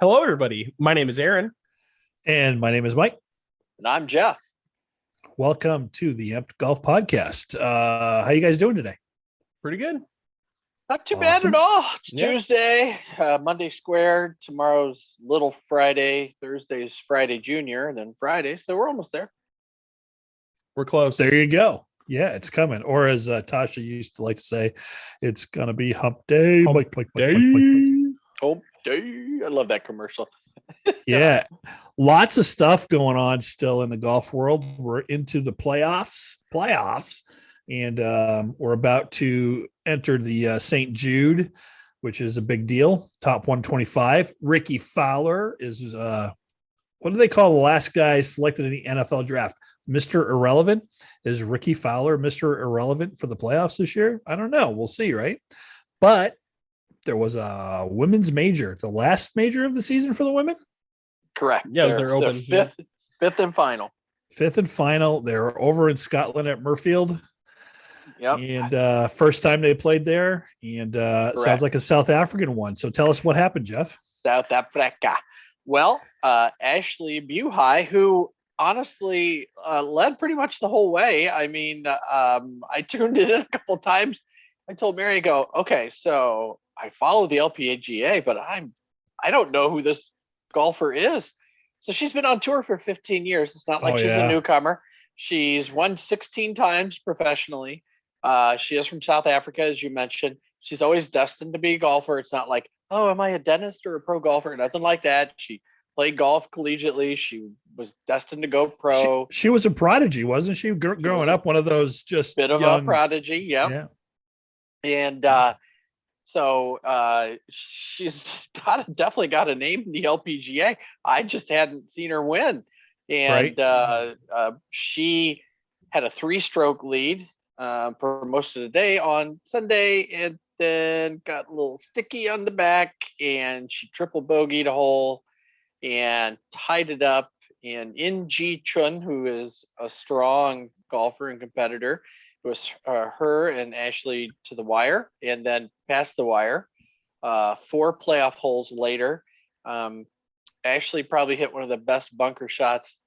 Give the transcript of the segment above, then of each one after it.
Hello, everybody. My name is Aaron. And my name is Mike. And I'm Jeff. Welcome to the AMPED Golf Podcast. How you guys doing today? Pretty good. Not too bad at all. It's Yeah. Tuesday, Monday squared. Tomorrow's Little Friday. Thursday's Friday Junior, and then Friday. So we're almost there. We're close. There you go. Yeah, it's coming. Or as Tasha used to like to say, it's going to be hump day. Hump Mike. Hump day. I love that commercial. Yeah, lots of stuff going on still in the golf world. We're into the playoffs, and we're about to enter the St. Jude, which is a big deal. Top 125. Ricky Fowler is what do they call the last guy selected in the NFL draft? Mr. Irrelevant. Is Ricky Fowler Mr. Irrelevant for the playoffs this year? I don't know. We'll see, right? But there was a women's major, the last major of the season for the women. Correct. Yeah, it was their open. Fifth and final. Fifth and final. They're over in Scotland at Murfield. Yep. And first time they played there. And sounds like a South African one. So tell us what happened, Jeff. South Africa. Well, Ashley Buhai, who honestly led pretty much the whole way. I mean, I tuned it in a couple of times. I told Mary, I go, okay, so I follow the LPGA, but I don't know who this golfer is. So she's been on tour for 15 years. It's not like she's a newcomer. She's won 16 times professionally. She is from South Africa, as you mentioned. She's always destined to be a golfer. It's not like, oh, am I a dentist or a pro golfer? Nothing like that. She played golf collegiately. She was destined to go pro. She was a prodigy, wasn't she? Growing up, one of those just bit of a prodigy. Yeah. And so she's definitely got a name in the LPGA. I just hadn't seen her win. And she had a 3-stroke lead for most of the day on Sunday, and then got a little sticky on the back, and she triple bogeyed a hole and tied it up. And In Ji Chun, who is a strong golfer and competitor, it was her and Ashley to the wire, and then past the wire. 4 playoff holes later, Ashley probably hit one of the best bunker shots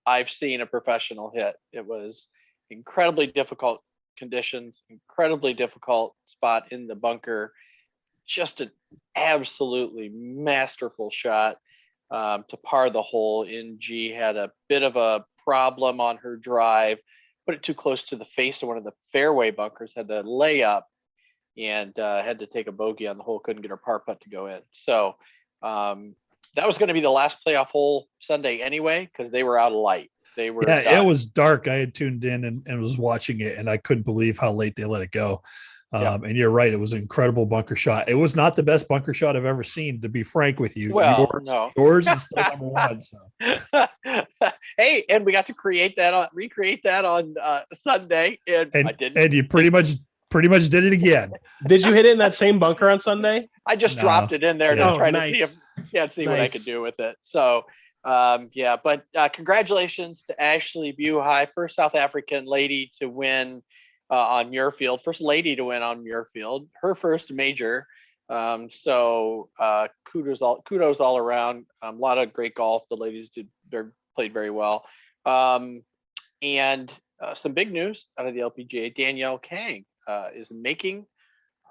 I've seen a professional hit. It was incredibly difficult conditions, incredibly difficult spot in the bunker. Just an absolutely masterful shot to par the hole. NG had a bit of a problem on her drive. Put it too close to the face of one of the fairway bunkers, had to lay up, and had to take a bogey on the hole, couldn't get her par putt to go in. So that was going to be the last playoff hole Sunday anyway, because they were out of light. They were done. It was dark. I had tuned in and was watching it, and I couldn't believe how late they let it go. And you're right, it was an incredible bunker shot. It was not the best bunker shot I've ever seen, to be frank with you. Well, yours is still number one. So. Hey, and we got to recreate that on Sunday, and I didn't. And you pretty much did it again. Did you hit it in that same bunker on Sunday? I just dropped it in there to try to see what I Nice. could do with it. So but congratulations to Ashley Buhai, first South African lady to win on Muirfield, first lady to win on Muirfield, her first major. So kudos all around. A lot of great golf. The ladies played very well. And some big news out of the LPGA. Danielle Kang is making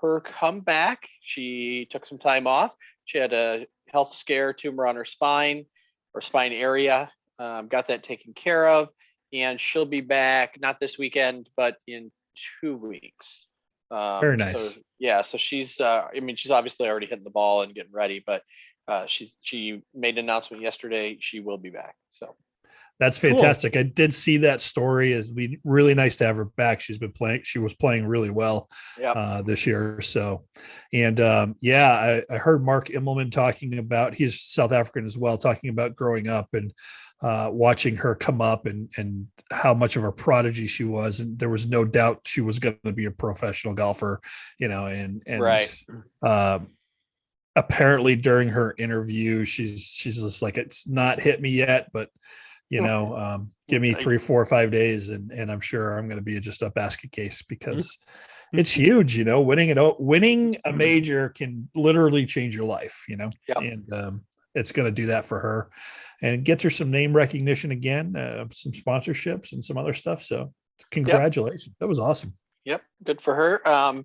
her comeback. She took some time off. She had a health scare, tumor on her spine or spine area. Got that taken care of, and she'll be back not this weekend, but in 2 weeks. Very nice. So she's she's obviously already hitting the ball and getting ready, but she made an announcement yesterday. She will be back. So that's fantastic. Cool. I did see that story. It'd be really nice to have her back. She was playing really well this year. So, and I heard Mark Immelman talking about, he's South African as well, talking about growing up and watching her come up and how much of a prodigy she was. And there was no doubt she was going to be a professional golfer, and right. Apparently during her interview, she's just like, it's not hit me yet, but give me 3, 4, 5 days, and I'm sure I'm going to be just a basket case, because it's huge. Winning a major can literally change your life. Yep. And it's going to do that for her, and it gets her some name recognition again, some sponsorships and some other stuff. So congratulations. Yep. That was awesome. Yep. Good for her.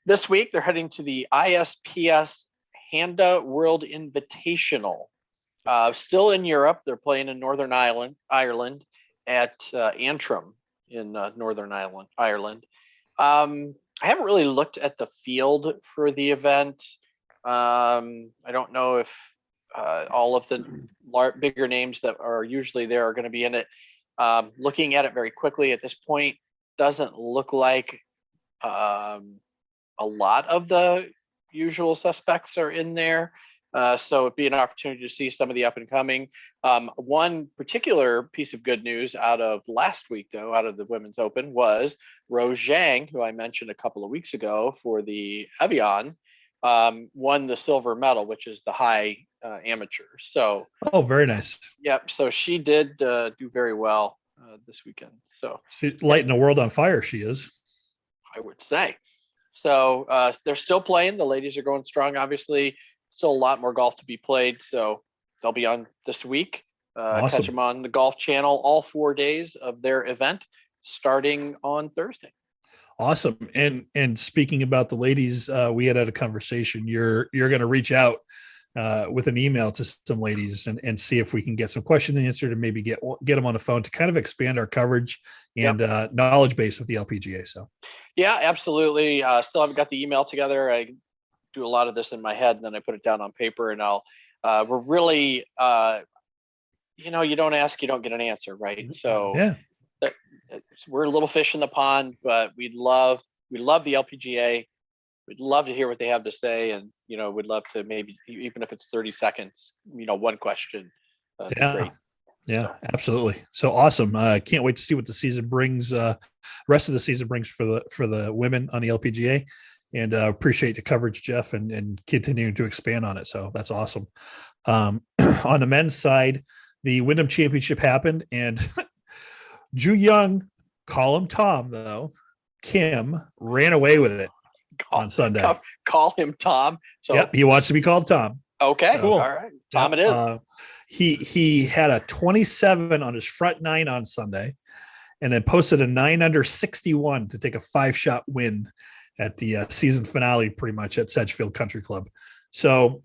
This week they're heading to the ISPS Handa World Invitational. Still in Europe. They're playing in Northern Ireland at Antrim in Northern Ireland. I haven't really looked at the field for the event. I don't know if all of the bigger names that are usually there are going to be in it. Looking at it very quickly at this point, doesn't look like a lot of the usual suspects are in there. So it'd be an opportunity to see some of the up and coming. One particular piece of good news out of last week, though, out of the Women's Open, was Rose Zhang, who I mentioned a couple of weeks ago for the Evian, won the silver medal, which is the high amateur. So, very nice. Yep. So she did do very well this weekend. So she's lighting the world on fire. She is, I would say. So they're still playing. The ladies are going strong. Obviously, still a lot more golf to be played. So they'll be on this week. Awesome. Catch them on the Golf Channel all 4 days of their event, starting on Thursday. Awesome. And speaking about the ladies, we had a conversation. You're going to reach out with an email to some ladies and see if we can get some questions answered and maybe get them on the phone to kind of expand our coverage and knowledge base of the LPGA. So, yeah, absolutely. Still haven't got the email together. I do a lot of this in my head and then I put it down on paper, and we're really, you don't ask, you don't get an answer, right? So we're a little fish in the pond, but we love the LPGA. We'd love to hear what they have to say, and we'd love to maybe, even if it's 30 seconds, one question. Great. Yeah, absolutely. So awesome. Can't wait to see what the season brings, rest of the season brings for the women on the LPGA, and appreciate the coverage, Jeff, and continuing to expand on it. So that's awesome. On the men's side, the Wyndham Championship happened, and Ju Young, call him Tom though, Kim ran away with it on Sunday. Call him Tom. So yep, he wants to be called Tom. Okay, so, cool. All right, Tom. It is. He had a 27 on his front nine on Sunday, and then posted a 9 under 61 to take a 5-shot win at the season finale, pretty much at Sedgefield Country Club. So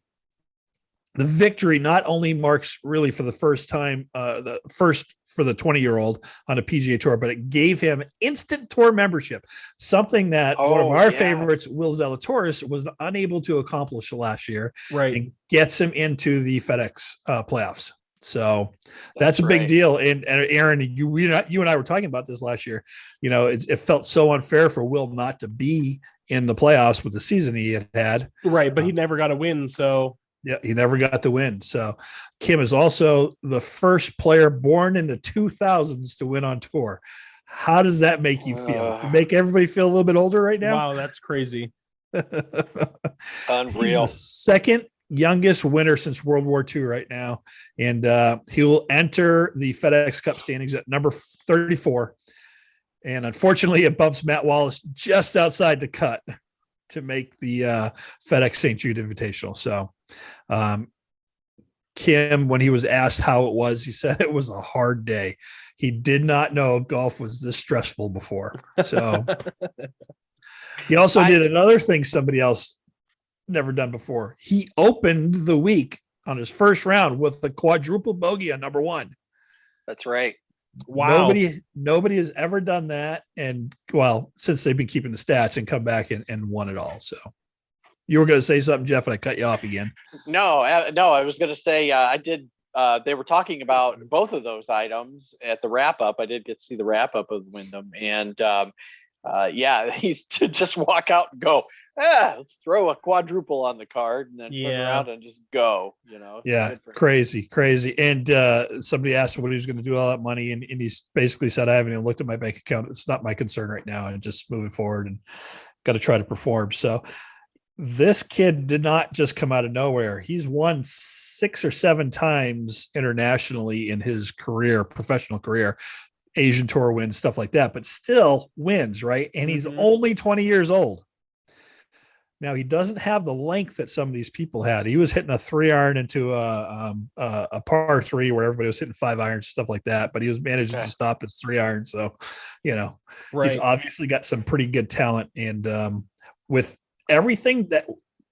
the victory not only marks really for the first time, the first for the 20-year-old on a PGA Tour, but it gave him instant tour membership, something that one of our favorites, Will Zalatoris, was unable to accomplish last year. Right. And gets him into the FedEx playoffs. So that's a big deal. And Aaron, you and I were talking about this last year. It felt so unfair for Will not to be in the playoffs with the season he had. Right. But he never got a win. So yeah, he never got the win. So Kim is also the first player born in the 2000s to win on tour. How does that make you feel? Make everybody feel a little bit older right now? Wow, that's crazy. Unreal. He's the second youngest winner since World War II right now. And he will enter the FedEx Cup standings at number 34. And unfortunately, it bumps Matt Wallace just outside the cut to make the FedEx St. Jude Invitational. So Kim, when he was asked how it was, he said it was a hard day. He did not know golf was this stressful before. So he also did another thing somebody else never done before. He opened the week on his first round with a quadruple bogey on number 1. That's right. Wow. Nobody has ever done that. And since they've been keeping the stats and come back and won it all. So you were going to say something, Jeff, and I cut you off again. No, I was going to say, I did. They were talking about both of those items at the wrap up. I did get to see the wrap up of Wyndham, and he's to just walk out and go, let's throw a quadruple on the card and then turn around and just go, Yeah, crazy. And somebody asked him what he was going to do with all that money, and he's basically said, I haven't even looked at my bank account. It's not my concern right now. I'm just moving forward and got to try to perform. So this kid did not just come out of nowhere. He's won 6 or 7 times internationally in his professional career, Asian Tour wins, stuff like that, but still wins, right? And he's only 20 years old. Now he doesn't have the length that some of these people had. He was hitting a 3-iron into a par 3 where everybody was hitting 5 irons, stuff like that. But he was managing to stop his 3-iron. So, he's obviously got some pretty good talent. And with everything that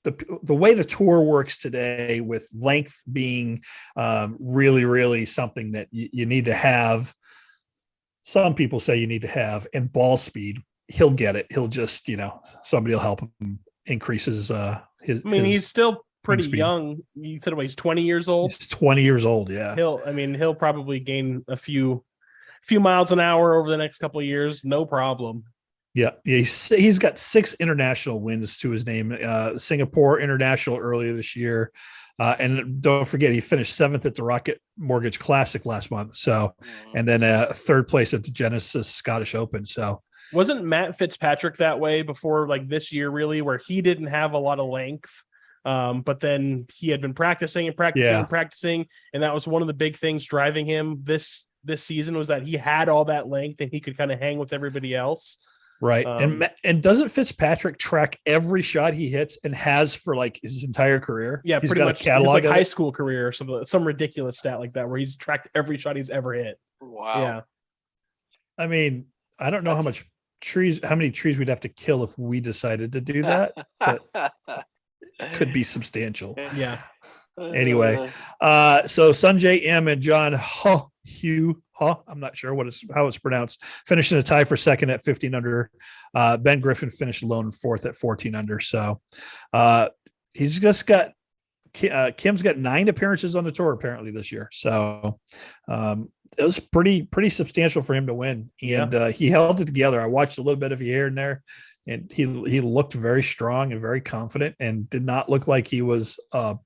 the way the tour works today, with length being really, really something that you need to have. Some people say you need to have, and ball speed. He'll get it. He'll just, somebody will help him increase his. He's still pretty young. You said he's 20 years old. He's 20 years old. Yeah. He'll probably gain a few miles an hour over the next couple of years. No problem. Yeah. He's got 6 international wins to his name. Singapore International earlier this year. And don't forget, he finished 7th at the Rocket Mortgage Classic last month. So, and then 3rd place at the Genesis Scottish Open. So, wasn't Matt Fitzpatrick that way before, like this year, really, where he didn't have a lot of length, but then he had been practicing, and that was one of the big things driving him this season, was that he had all that length and he could kind of hang with everybody else. Right. And doesn't Fitzpatrick track every shot he hits, and has for like his entire career? Yeah, he's pretty much. His like high school career or something, some ridiculous stat like that, where he's tracked every shot he's ever hit. Wow. Yeah. I mean, I don't know how many trees we'd have to kill if we decided to do that, but it could be substantial. Yeah. Anyway, so Sanjay M and John I'm not sure how it's pronounced, finishing a tie for second at 15 under. Ben Griffin finished alone 4th at 14 under. So he's just got Kim's got 9 appearances on the tour apparently this year. So it was pretty substantial for him to win, and he held it together. I watched a little bit of here and there, and he looked very strong and very confident, and did not look like he was a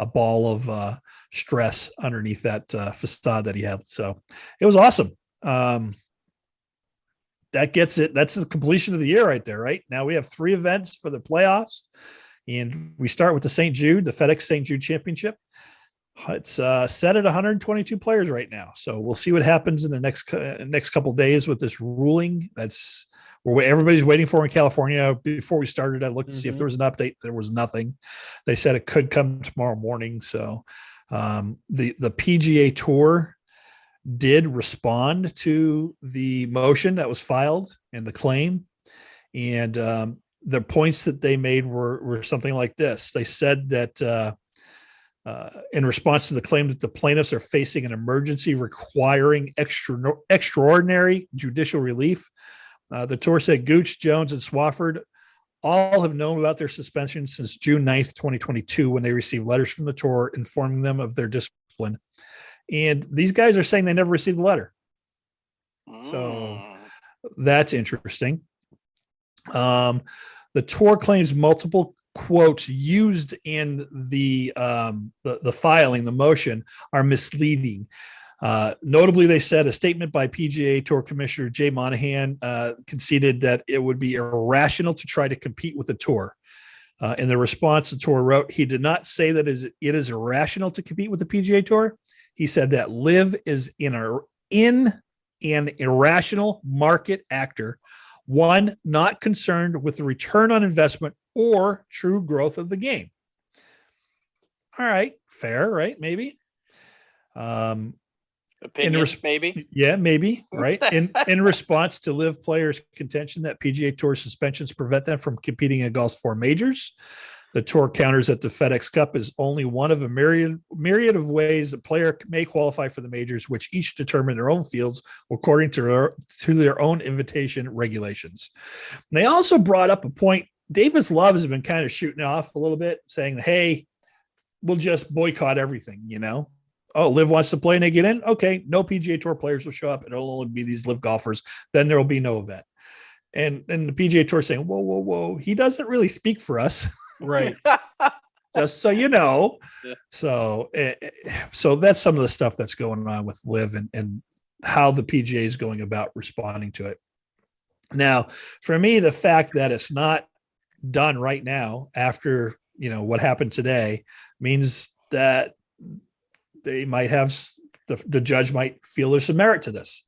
ball of stress underneath that facade that he had. So it was awesome. That gets it. That's the completion of the year right there. Right now we have 3 events for the playoffs, and we start with the FedEx St. Jude Championship. It's set at 122 players right now. So we'll see what happens in the next couple of days with this ruling. That's where everybody's waiting for in California. Before we started, I looked to see if there was an update. There was nothing. They said it could come tomorrow morning. So the PGA Tour did respond to the motion that was filed and the claim. And the points that they made were something like this. They said that in response to the claim that the plaintiffs are facing an emergency requiring extraordinary judicial relief, the tour said Gooch, Jones, and Swafford all have known about their suspension since June 9th, 2022, when they received letters from the tour informing them of their discipline. And these guys are saying they never received a letter. So that's interesting. The tour claims multiple quotes used in the filing, the motion, are misleading. Notably, they said a statement by PGA Tour Commissioner Jay Monahan conceded that it would be irrational to try to compete with the tour. In the response, the tour wrote, he did not say that it is irrational to compete with the PGA Tour. He said that LIV is in an irrational market actor, one not concerned with the return on investment or true growth of the game. All right, fair, right? Maybe. Opinions, maybe. Yeah, maybe. Right. In response to LIV players' contention that PGA Tour suspensions prevent them from competing in golf's 4 majors, the tour counters that the FedEx Cup is only one of a myriad of ways the player may qualify for the majors, which each determine their own fields according to their own invitation regulations. And they also brought up a point. Davis Love has been kind of shooting off a little bit, saying, hey, we'll just boycott everything, Oh, LIV wants to play and they get in? Okay, no PGA Tour players will show up. It'll only be these LIV golfers. Then there will be no event. And the PGA Tour saying, whoa. He doesn't really speak for us. Right. Just so you know. Yeah. So that's some of the stuff that's going on with LIV and how the PGA is going about responding to it. Now, for me, the fact that it's not done right now after, what happened today means that they might have the judge might feel there's some merit to this.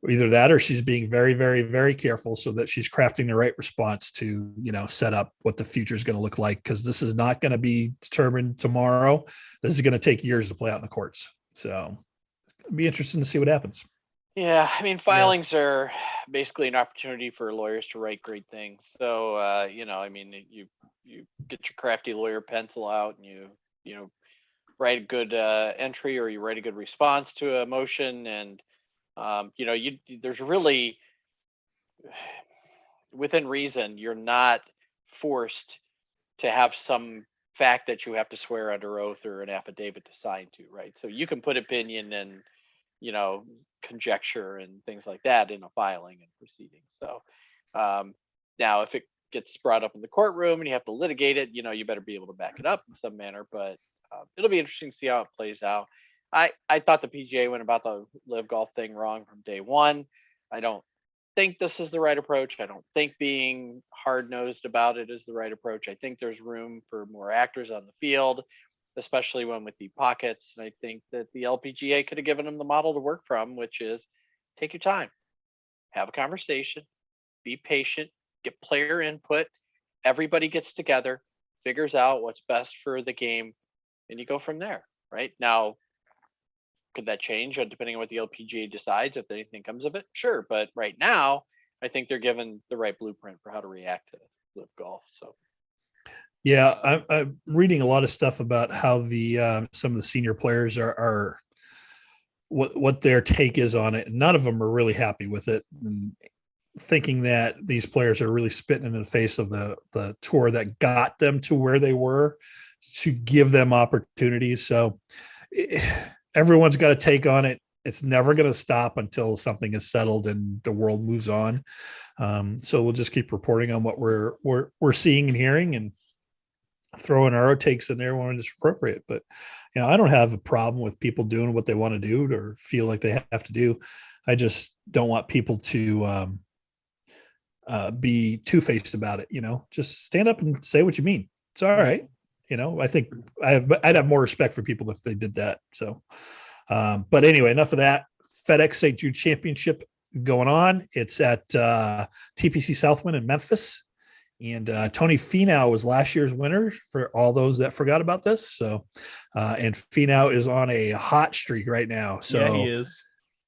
either that or she's being very, very, very careful so that she's crafting the right response to, set up what the future is going to look like. Cause this is not going to be determined tomorrow. This is going to take years to play out in the courts. So it'll be interesting to see what happens. Yeah. I mean, filings are basically an opportunity for lawyers to write great things. So, you get your crafty lawyer pencil out and you write a good entry, or you write a good response to a motion. And, there's really, within reason, you're not forced to have some fact that you have to swear under oath or an affidavit to sign to, right? So you can put opinion and, conjecture and things like that in a filing and proceeding. So now if it gets brought up in the courtroom and you have to litigate it, you better be able to back it up in some manner. But it'll be interesting to see how it plays out. I thought the PGA went about the live golf thing wrong from day one. I don't think this is the right approach. I don't think being hard-nosed about it is the right approach. I think there's room for more actors on the field, especially one with deep pockets. And I think that the LPGA could have given them the model to work from, which is take your time, have a conversation, be patient, get player input. Everybody gets together, figures out what's best for the game, and you go from there. Right now, could that change depending on what the LPGA decides if anything comes of it? Sure, but right now, I think they're given the right blueprint for how to react to live golf. So. Yeah, I'm reading a lot of stuff about how the some of the senior players are what their take is on it. None of them are really happy with it, and thinking that these players are really spitting in the face of the tour that got them to where they were to give them opportunities. So everyone's got a take on it. It's never going to stop until something is settled and the world moves on. So we'll just keep reporting on what we're seeing and hearing, and throwing our takes in there when it's appropriate. But I don't have a problem with people doing what they want to do or feel like they have to do. I just don't want people to be two-faced about it. Just stand up and say what you mean. It's all right. I think I'd have more respect for people if they did that. So, but anyway, enough of that. FedEx St. Jude Championship going on. It's at TPC Southwind in Memphis. And Tony Finau was last year's winner, for all those that forgot about this. So, and Finau is on a hot streak right now. So yeah, he is.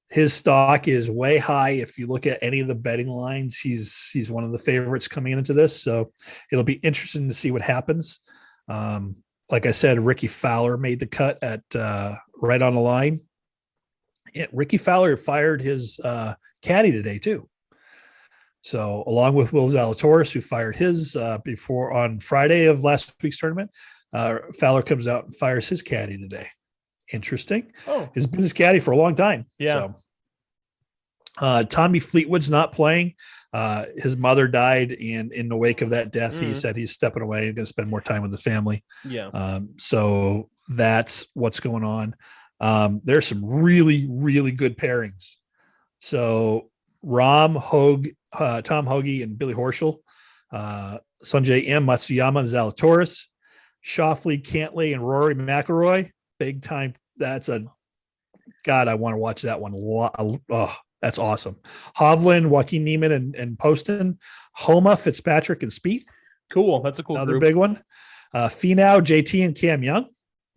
His stock is way high. If you look at any of the betting lines, he's one of the favorites coming into this. So it'll be interesting to see what happens. Like I said, Ricky Fowler made the cut at right on the line. Ricky Fowler fired his caddy today too. So along with Will Zalatoris, who fired his before on Friday of last week's tournament, Fowler comes out and fires his caddy today. Interesting. Oh, he's been his caddy for a long time. Yeah. So Tommy Fleetwood's not playing. His mother died, and in the wake of that death, he said he's stepping away and going to spend more time with the family. Yeah. So that's what's going on. There's some really, really good pairings. So Tom Hoge, and Billy Horschel, Sungjae Im, Matsuyama, and Zalatoris, Schauffele, Cantlay, and Rory McIlroy. Big time. God, I want to watch that one. Oh, that's awesome. Hovland, Joaquin Niemann, and Poston, Homa, Fitzpatrick, and Spieth. Cool. That's a cool Another group. big one. Finau, JT, and Cam Young.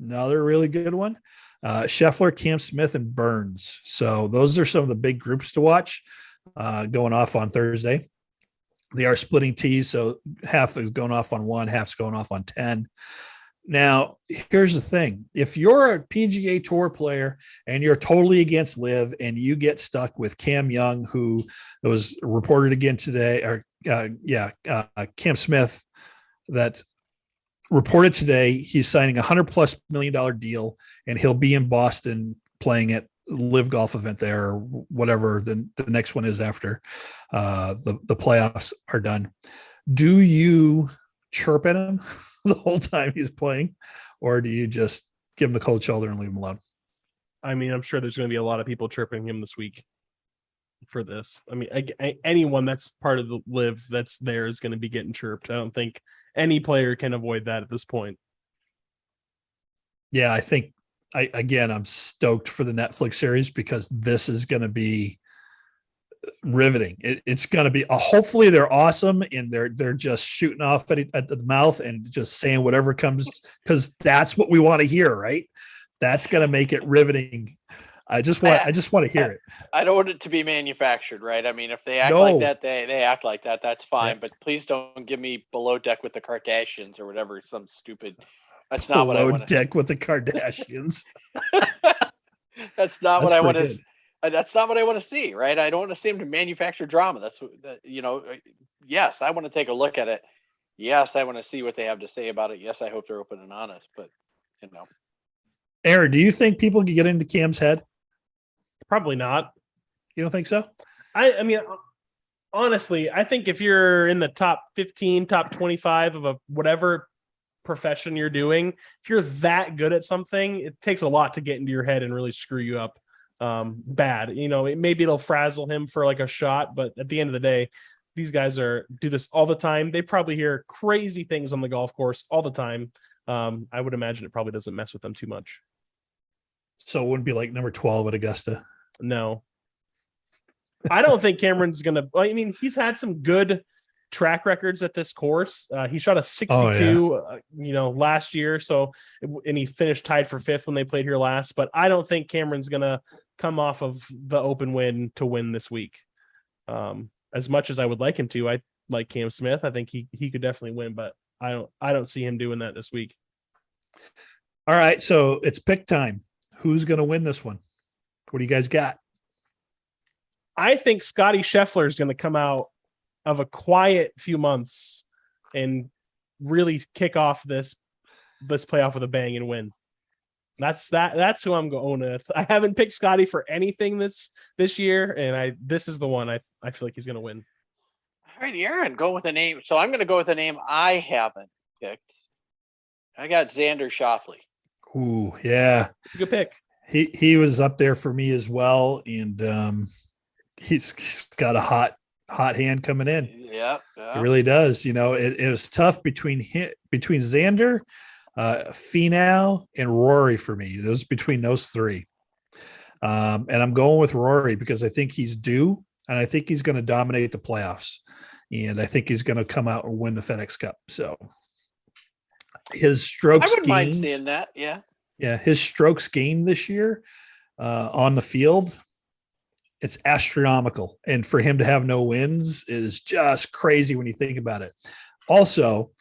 Another really good one. Scheffler, Cam Smith, and Burns. So those are some of the big groups to watch going off on Thursday. They are splitting tees, so half is going off on one, half's going off on 10. Now, here's the thing. If you're a PGA Tour player and you're totally against LIV and you get stuck with Cam Young, who was reported again today, or Cam Smith, that reported today he's signing $100+ million deal, and he'll be in Boston playing at LIV golf event there, or whatever the next one is after the playoffs are done. Do you chirp at him the whole time he's playing, or do you just give him the cold shoulder and leave him alone? I mean, I'm sure there's going to be a lot of people chirping him this week for this. I mean, anyone that's part of the LIV that's there is going to be getting chirped. I don't think any player can avoid that at this point. Yeah, I think I'm stoked for the Netflix series, because this is going to be riveting. It's going to be hopefully they're awesome and they're just shooting off at the mouth and just saying whatever comes, because that's what we want to hear, right? That's going to make it riveting. I just want to hear it. I don't want it to be manufactured, right? I mean, if they act like that, they act like that. That's fine. Yeah. But please don't give me Below Deck with the Kardashians or whatever. Some stupid. That's not what I want. Below Deck with the Kardashians. That's not what I want to. That's not what I want to see, right? I don't want to see them to manufacture drama. That's what, yes, I want to take a look at it. Yes, I want to see what they have to say about it. Yes, I hope they're open and honest. But Aaron, do you think people can get into Cam's head? Probably not. You don't think so? I mean, honestly, I think if you're in the top 15, top 25 of a whatever profession you're doing, if you're that good at something, it takes a lot to get into your head and really screw you up bad. Maybe it'll frazzle him for like a shot, but at the end of the day, these guys do this all the time. They probably hear crazy things on the golf course all the time. I would imagine it probably doesn't mess with them too much. So it wouldn't be like number 12 at Augusta. No, I don't think Cameron's going to, he's had some good track records at this course. He shot a 62, last year. And he finished tied for 5th when they played here last, but I don't think Cameron's going to come off of the Open win to win this week. As much as I would like him to, I like Cam Smith. I think he could definitely win, but I don't see him doing that this week. All right. So it's pick time. Who's going to win this one? What do you guys got? I think Scotty Scheffler is going to come out of a quiet few months and really kick off this playoff with a bang and win. That's who I'm going with. I haven't picked Scotty for anything this year, and this is the one I feel like he's going to win. All right, Aaron, go with a name. So I'm going to go with a name I haven't picked. I got Xander Schauffele. Ooh, yeah. Good pick. He was up there for me as well, and he's got a hot hand coming in. Yeah. It really does. It was tough between Xander, Finau, and Rory for me. Between those three. And I'm going with Rory because I think he's due, and I think he's going to dominate the playoffs, and I think he's going to come out and win the FedEx Cup. So his strokes. I wouldn't mind seeing that. Yeah. Yeah, his strokes gained this year on the field, it's astronomical. And for him to have no wins is just crazy when you think about it. Also,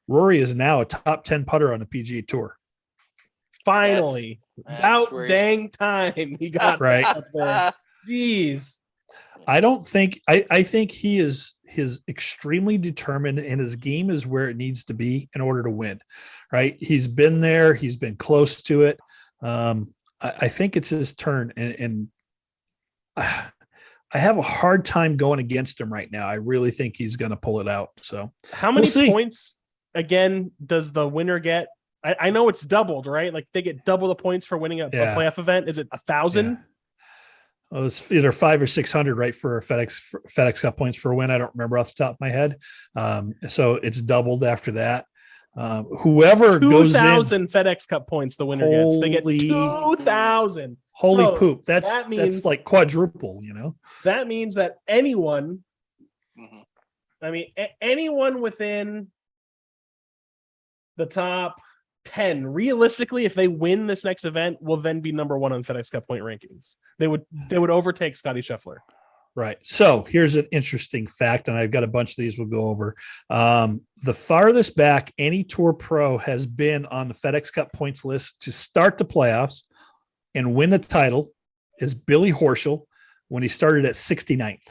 Rory is now a top 10 putter on the PGA Tour. Finally. About dang time he got right up there. Jeez. I think he's extremely determined, and his game is where it needs to be in order to win, right? He's been there. He's been close to it. I think it's his turn, and I have a hard time going against him right now. I really think he's going to pull it out. So how many points again does the winner get? I know it's doubled, right? Like they get double the points for winning a playoff event. Is it 1,000? Yeah. Well, it's either 500 or 600, right, for FedEx Cup points for a win. I don't remember off the top of my head. So it's doubled after that. Whoever goes in, 2,000 FedEx Cup points the winner gets. They get 2,000. Holy poop! That's like quadruple. That means that anyone, anyone within the top 10, realistically, if they win this next event, will then be number 1 on FedEx Cup point rankings. They would overtake Scotty Scheffler. Right. So here's an interesting fact, and I've got a bunch of these we'll go over. The farthest back any Tour Pro has been on the FedEx Cup points list to start the playoffs and win the title is Billy Horschel when he started at 69th.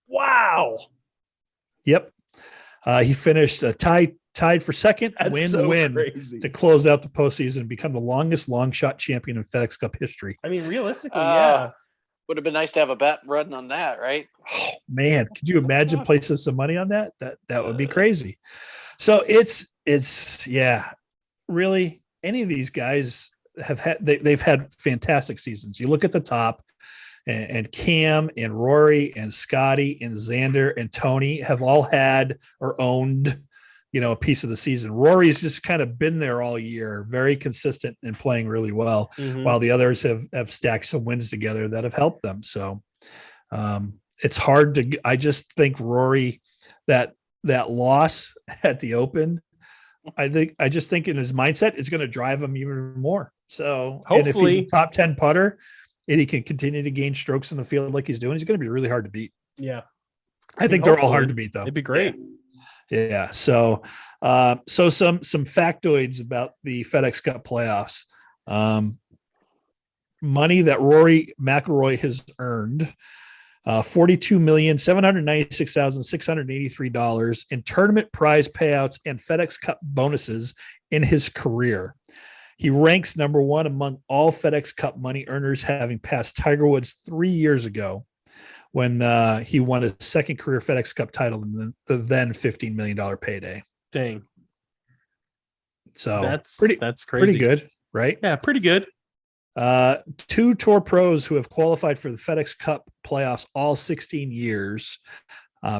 Wow. Yep. He finished tied for second, win crazy. To close out the postseason and become the longest long shot champion in FedEx Cup history. I mean, realistically, yeah. Would have been nice to have a bet run on that, right? Oh, man, could you imagine placing some money on that? That would be crazy. So it's really any of these guys they've had fantastic seasons. You look at the top, and Cam and Rory and Scotty and Xander and Tony have all had or owned a piece of the season. Rory's just kind of been there all year, very consistent and playing really well, while the others have stacked some wins together that have helped them. So It's hard to. I just think Rory, that loss at the Open, I just think in his mindset, it's going to drive him even more. So, hopefully, and if he's a top 10 putter and he can continue to gain strokes in the field like he's doing, he's going to be really hard to beat. Yeah. I think they're all hard to beat, though. It'd be great. Yeah. So, some factoids about the FedEx Cup playoffs. Money that Rory McIlroy has earned, $42,796,683 in tournament prize payouts and FedEx Cup bonuses in his career. He ranks number one among all FedEx Cup money earners, having passed Tiger Woods 3 years ago when he won his second career FedEx Cup title in the then $15 million payday. Dang. So that's crazy. Pretty good, right? Yeah, pretty good. 2 tour pros who have qualified for the FedEx Cup playoffs all 16 years.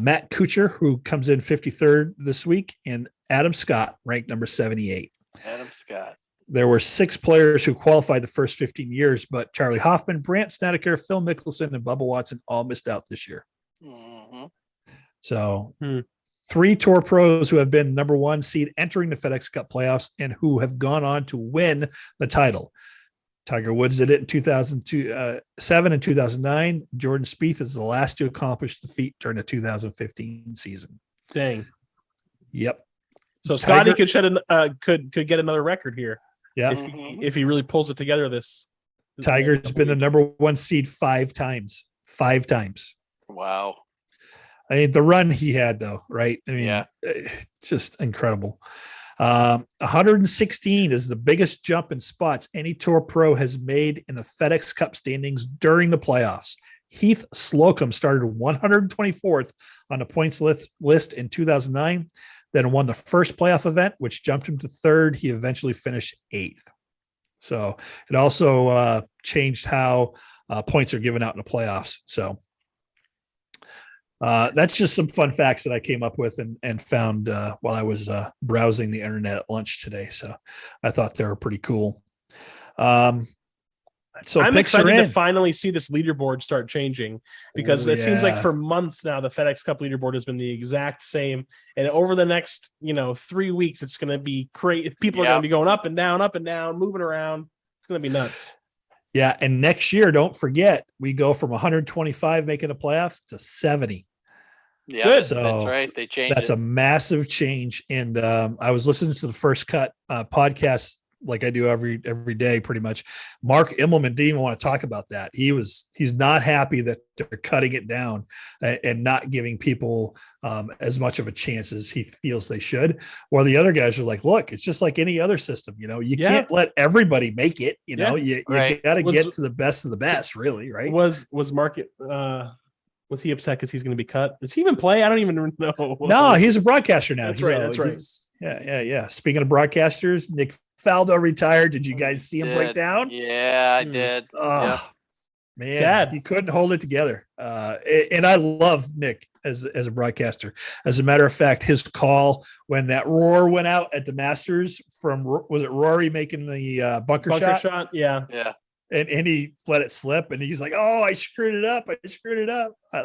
Matt Kuchar, who comes in 53rd this week, and Adam Scott, ranked number 78. Adam Scott. There were 6 players who qualified the first 15 years, but Charlie Hoffman, Brandt Snedeker, Phil Mickelson, and Bubba Watson all missed out this year. Mm-hmm. So 3 tour pros who have been number 1 seed entering the FedEx Cup playoffs and who have gone on to win the title. Tiger Woods did it in 2007 and 2009. Jordan Spieth is the last to accomplish the feat during the 2015 season. Dang. Yep. So Scotty could get another record here. Yeah. If he really pulls it together this Tiger's been the number 1 seed 5 times. 5 times. Wow. I mean, the run he had, though, right? I mean, yeah, just incredible. 116 is the biggest jump in spots any tour pro has made in the FedEx Cup standings during the playoffs. Heath Slocum started 124th on the points list in 2009, then won the first playoff event, which jumped him to 3rd. He eventually finished 8th. So it also changed how points are given out in the playoffs. So that's just some fun facts that I came up with and found while I was browsing the internet at lunch today. So I thought they were pretty cool. So I'm excited to finally see this leaderboard start changing, because it seems like for months now the FedEx Cup leaderboard has been the exact same, and over the next 3 weeks it's going to be crazy. People are going to be going up and down, moving around. It's going to be nuts. Yeah, and next year, don't forget, we go from 125 making the playoffs to 70. Yeah, so that's right. They changed. That's a massive change. And I was listening to the First Cut podcast like I do every day, pretty much. Mark Immelman didn't even want to talk about that. He's not happy that they're cutting it down and not giving people as much of a chance as he feels they should. While the other guys are like, look, it's just like any other system. You can't let everybody make it. You got to get to the best of the best, really, right? Was Mark was he upset because he's going to be cut? Does he even play? I don't even know. No, he's a broadcaster now. That's right. Yeah. Speaking of broadcasters, Nick Faldo retired. Did you guys see him break down? Yeah, I did. Oh, man, sad. He couldn't hold it together. And I love Nick as a broadcaster. As a matter of fact, his call when that roar went out at the Masters was it Rory making the bunker shot? Yeah. And he let it slip, and he's like, "Oh, I screwed it up. Do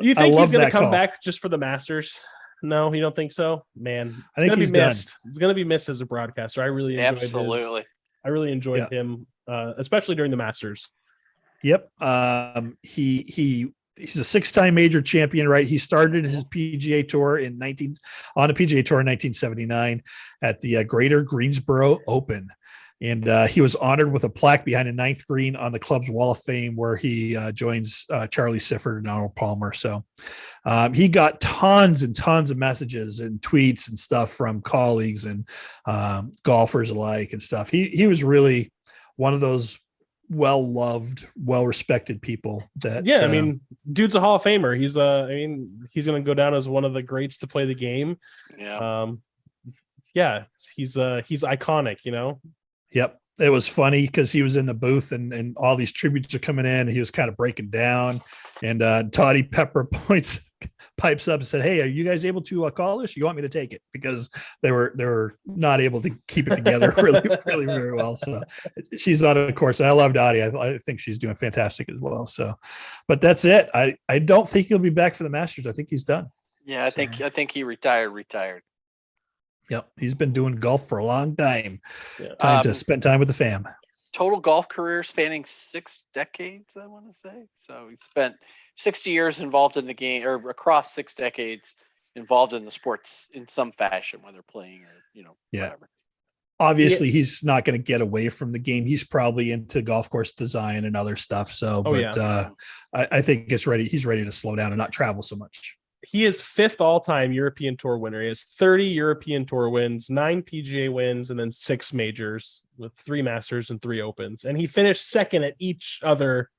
you think he's going to come back just for the Masters? No, you don't think so, man. I think he's missed. done. He's going to be missed as a broadcaster. I really enjoyed him, especially during the Masters. Yep. He's a 6-time major champion, right? He started his PGA tour on the PGA tour in 1979 at the Greater Greensboro Open. And he was honored with a plaque behind the 9th green on the club's Wall of Fame, where he joins Charlie Sifford and Arnold Palmer. So he got tons and tons of messages and tweets and stuff from colleagues and golfers alike and stuff. He was really one of those well-loved, well-respected people that. Yeah, I mean, dude's a Hall of Famer. He's he's going to go down as one of the greats to play the game. Yeah. He's iconic, Yep. It was funny because he was in the booth and all these tributes are coming in and he was kind of breaking down, and Toddy Pepper points pipes up and said, "Hey, are you guys able to call this? You want me to take it?" Because they were not able to keep it together really very well. So she's on a course, and I love Dottie. I think she's doing fantastic as well. So, but that's it. I don't think he'll be back for the Masters. I think he's done. Yeah, I think he retired. Yep, he's been doing golf for a long time. Yeah. Time to spend time with the fam. Total golf career spanning 6 decades, I want to say. So he spent 60 years involved in the game, or across 6 decades involved in the sports in some fashion, whether playing or whatever. Obviously, he's not going to get away from the game. He's probably into golf course design and other stuff. So, I think he's ready to slow down and not travel so much. He is 5th all-time European Tour winner. He has 30 European Tour wins, 9 PGA wins, and then 6 majors with 3 Masters and 3 Opens. And he finished 2nd at each other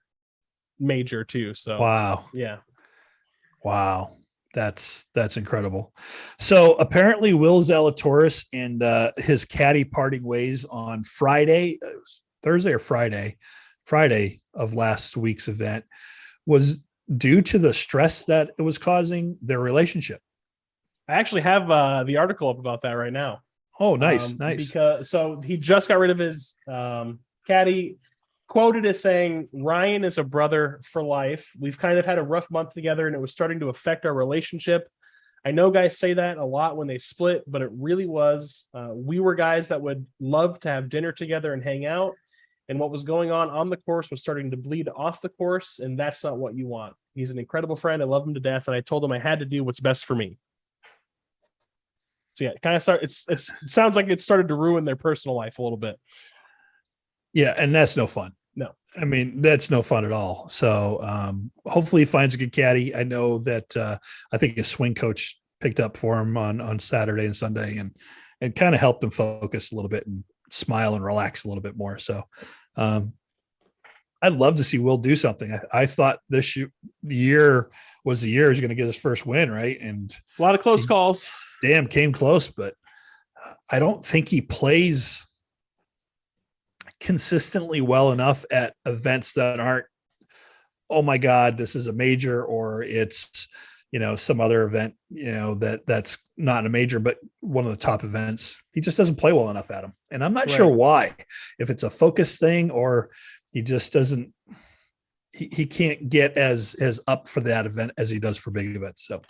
major too. So wow, yeah, wow, that's incredible. So apparently, Will Zalatoris and his caddy parting ways on Friday, Thursday or Friday of last week's event was due to the stress that it was causing their relationship. I actually have the article up about that right now. Oh, nice. Because he just got rid of his caddy, quoted as saying, "Ryan is a brother for life. We've kind of had a rough month together, and it was starting to affect our relationship. I know guys say that a lot when they split, but it really was. We were guys that would love to have dinner together and hang out. And what was going on the course was starting to bleed off the course, and that's not what you want. He's an incredible friend. I love him to death, and I told him I had to do what's best for me." So yeah, it sounds like it started to ruin their personal life a little bit. Yeah, and that's no fun. No. I mean, that's no fun at all. So hopefully he finds a good caddy. I know that I think his swing coach picked up for him on Saturday and Sunday and kind of helped him focus a little bit and smile and relax a little bit more. So I'd love to see Will do something. I thought this year was the year he's going to get his first win, right? And a lot of close calls. Damn, came close, but I don't think he plays consistently well enough at events that aren't, oh my God, this is a major, or it's, some other event, that's not a major, but one of the top events. He just doesn't play well enough at them. And I'm not sure why, if it's a focus thing or he just doesn't, he can't get as up for that event as he does for big events. So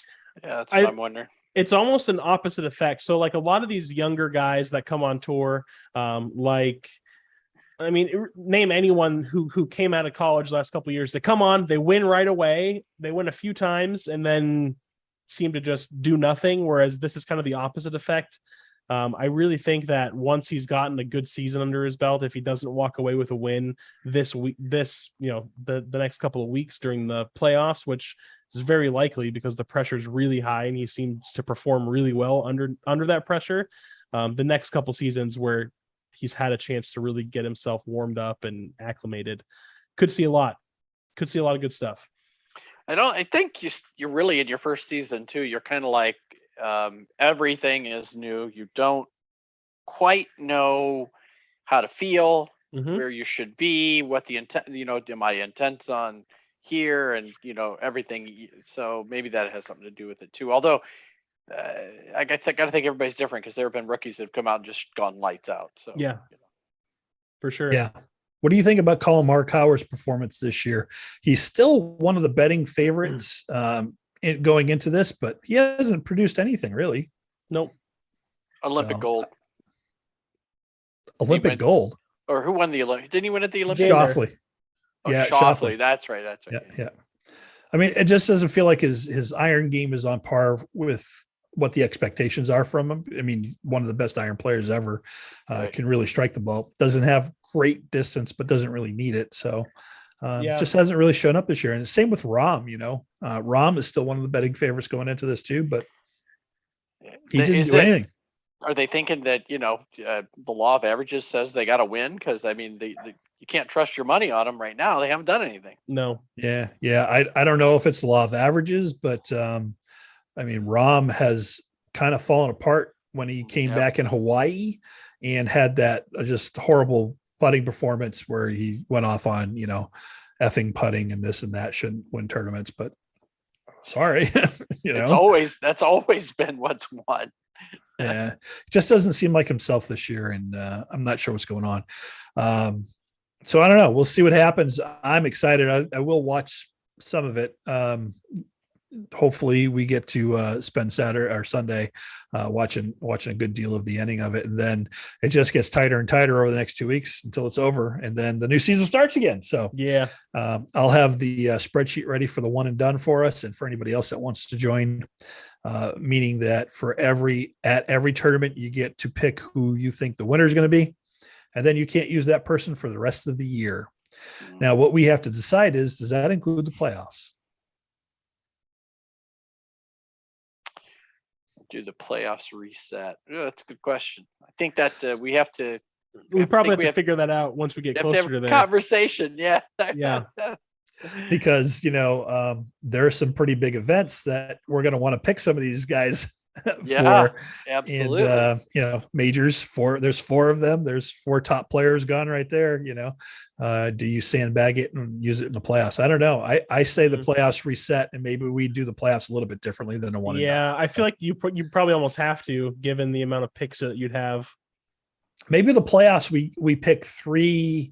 yeah, that's what I'm wondering. It's almost an opposite effect. So like a lot of these younger guys that come on tour, name anyone who came out of college last couple of years. They come on, they win right away. They win a few times and then seem to just do nothing. Whereas this is kind of the opposite effect. I really think that once he's gotten a good season under his belt, if he doesn't walk away with a win this week, the next couple of weeks during the playoffs, which is very likely because the pressure is really high and he seems to perform really well under that pressure. The next couple seasons where he's had a chance to really get himself warmed up and acclimated, could see a lot of good stuff. I think you're really in your first season too. You're kind of like, everything is new. You don't quite know how to feel, where you should be, what the intent, my intent's on here, and everything. So maybe that has something to do with it too. Although I gotta think everybody's different, because there have been rookies that have come out and just gone lights out. So yeah, for sure. Yeah. What do you think about Colin Markauer's performance this year? He's still one of the betting favorites going into this, but he hasn't produced anything really. Nope. Olympic gold. Olympic gold. Or who won the Olympic? Didn't he win at the Olympic? Schauffele. Oh, yeah, Schauffele. That's right. Yeah. I mean, it just doesn't feel like his iron game is on par with what the expectations are from him. I mean, one of the best iron players ever, can really strike the ball. Doesn't have great distance, but doesn't really need it. So just hasn't really shown up this year. And the same with Rahm, Rahm is still one of the betting favorites going into this too, but he didn't do anything. Are they thinking that, the law of averages says they got to win? Because, I mean, you can't trust your money on them right now. They haven't done anything. No. Yeah. I don't know if it's the law of averages, but Rahm has kind of fallen apart when he came back in Hawaii and had that just horrible putting performance where he went off on, effing putting and this and that, shouldn't win tournaments. But Sorry. That's always been what's won. Yeah. Just doesn't seem like himself this year. And I'm not sure what's going on. So I don't know. We'll see what happens. I'm excited. I will watch some of it. Hopefully we get to spend Saturday or Sunday watching a good deal of the ending of it, and then it just gets tighter and tighter over the next 2 weeks until it's over, and then the new season starts again. So yeah, I'll have the spreadsheet ready for the one and done for us, and for anybody else that wants to join. Meaning that at every tournament you get to pick who you think the winner is going to be, and then you can't use that person for the rest of the year. Now, what we have to decide is, does that include the playoffs? Do the playoffs reset? Oh, that's a good question. I think that we have to. We probably have to figure that out once we get closer to that conversation. Yeah. Yeah. Because there are some pretty big events that we're going to want to pick some of these guys for. Absolutely. And majors, there's 4 of them. There's 4 top players gone right there. Do you sandbag it and use it in the playoffs? I don't know. I say the playoffs reset, and maybe we do the playoffs a little bit differently than the one. Yeah, I feel like you probably almost have to, given the amount of picks that you'd have. Maybe the playoffs we pick 3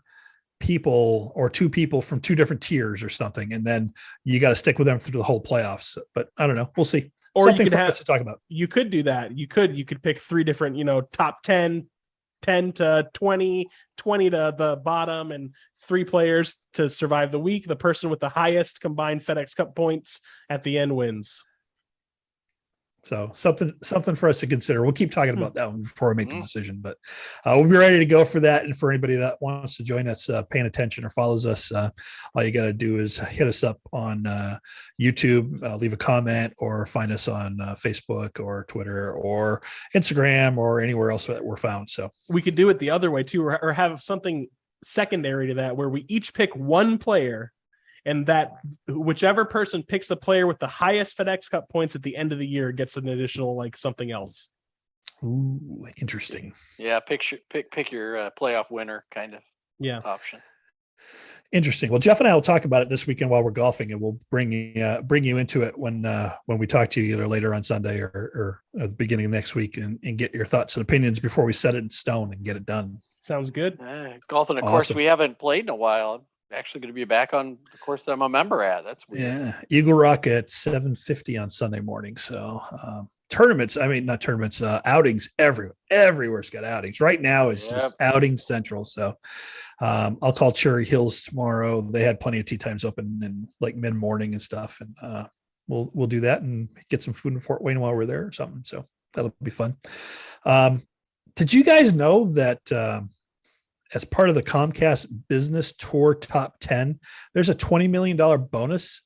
people or 2 people from 2 different tiers or something, and then you got to stick with them through the whole playoffs. But I don't know. We'll see. Or something you could for us to talk about. You could do that. You could pick 3 different, top 10 to 20 to the bottom, and 3 players to survive the week. The person with the highest combined FedEx Cup points at the end wins. So something for us to consider. We'll keep talking about that one before I make the decision, but we'll be ready to go for that. And for anybody that wants to join us, paying attention or follows us, all you got to do is hit us up on YouTube, leave a comment, or find us on Facebook or Twitter or Instagram or anywhere else that we're found. So we could do it the other way too, or have something secondary to that, where we each pick 1 player, and that whichever person picks the player with the highest FedEx Cup points at the end of the year gets an additional something else. Ooh, interesting. Yeah, pick your playoff winner kind of option. Interesting. Well, Jeff and I will talk about it this weekend while we're golfing, and we'll bring you into it when we talk to you either later on Sunday or at the beginning of next week, and get your thoughts and opinions before we set it in stone and get it done. Sounds good. Golfing, of course, we haven't played in a while. Actually going to be back on the course that I'm a member at. That's weird. Yeah, Eagle Rock at 7:50 on Sunday morning. So tournaments, not tournaments, outings everywhere's got outings. Right now it's just outing central. So I'll call Cherry Hills tomorrow. They had plenty of tee times open in mid morning and stuff, and we'll do that and get some food in Fort Wayne while we're there or something. So that'll be fun. Did you guys know that as part of the Comcast Business Tour Top 10, there's a $20 million bonus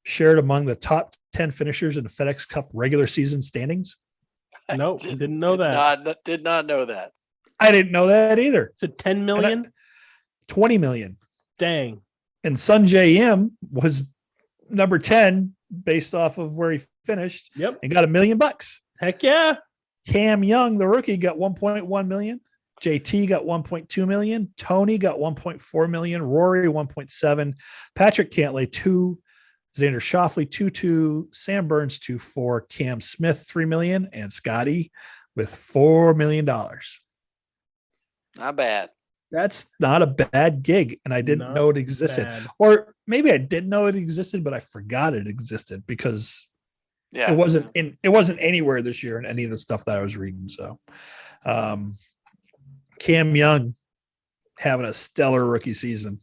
shared among the top 10 finishers in the FedEx Cup regular season standings? No, didn't know that. Did not know that. I didn't know that either. So 10 million? 20 million. Dang. And Sunjay M was number 10 based off of where he finished. Yep. And got $1 million. Heck yeah. Cam Young, the rookie, got 1.1 million. JT got 1.2 million. Tony got 1.4 million. Rory 1.7. Patrick Cantlay 2. Xander Schauffele 2.2. Sam Burns 2.4. Cam Smith 3 million, and Scotty with $4 million. Not bad. That's not a bad gig, and I didn't know it existed. Bad. Or maybe I did know it existed, but I forgot it existed because it wasn't anywhere this year in any of the stuff that I was reading. So Cam Young having a stellar rookie season.